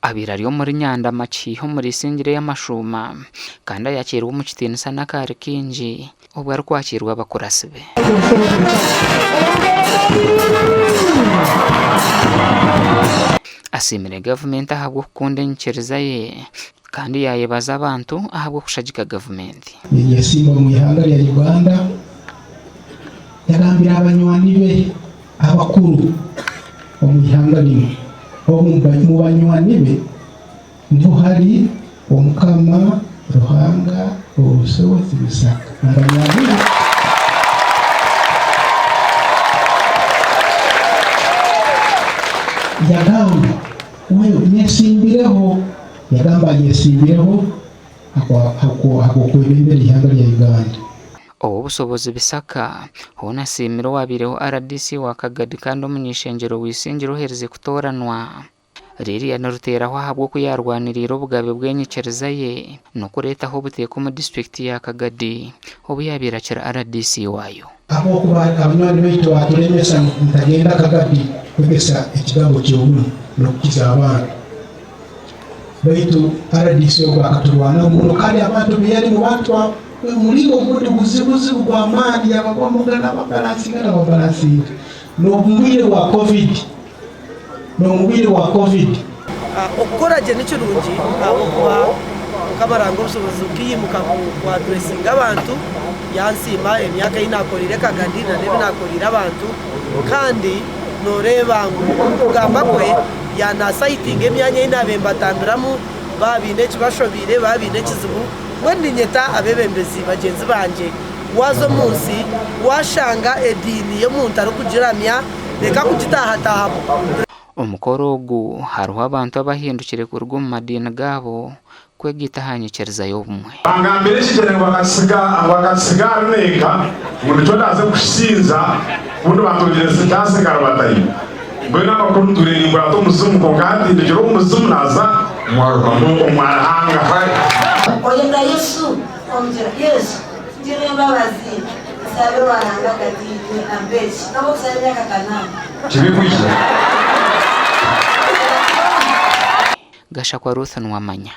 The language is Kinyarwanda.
abirari yo muri Nyandamachi ho muri singire y'amashuma kandi yakirwa mu kitinisa n'akari kinji ubwo ari kwakirwa abakurasibe asimire government ahabwo kukunda inkereza ye kandi yayebaza abantu ahabwo kushagika government yasimba mu ihanga ya Uganda yagambira abanywani be abakuru mu ihanga rimwe mu banywani be niho hari Omukama Ruhanga Obusobozi Bisaka abanywani yagamba wewe nyesimbireho yagamba yesimbireho hako kwebembera ihanga rya Uganda Obusobozi Bisaka hona simiro wabireho RDC wa Kagadi kandi umunyishengero wisingiro hereze kutoranwa riri yanaruteraho ahabwo kuyarwanirira ubugabe bw'enyekereza ye no kureta aho buteko mu district ya Kagadi obu yabirakira RDC wayo abo kuba abanywanyi baitu baturemesa mutagenda Kagadi kwegesa ekigambo cy'obumu no kukiza abantu baitu RDC bakatulwana umuntu kandi abantu biyari mu bantu muligo kuti kuzibuzi kwa amani yabagomugana babalansinga no mwire wa covid okukoraje n'ikirungi okuba kabarango obusobozi bw'iyimuka kwa dressing abantu yansima emyaka inakorire Kagadi na nebe nakorire abantu kandi noreba kugamba kwe yana sighting emyanya inabemba tambiramu babine kibashobire babine kizibu Wendi nyeta abebembezi bagenzi banje wazo munsi washanga edini yo muntu ari kugiramya reka kugitahataha omukoro ogu hariho abantu abahindukire ku rwo mu madini gabo kwegita hanyikereza y'obumwe bangambire kigere bakasigara neka umuntu cyo ndaze gushinza ubundi batongereza cyasigara batayi bwe n'amakuru turengwa to muzumu ko kandi ndiro muzumu naza umwarahanga oyenda Yesu omjira Yesu diremba bazi sabe waranga kati ambechi nabo kusanya kakana kibikwisha Gasha kwa Ruth Nwamanya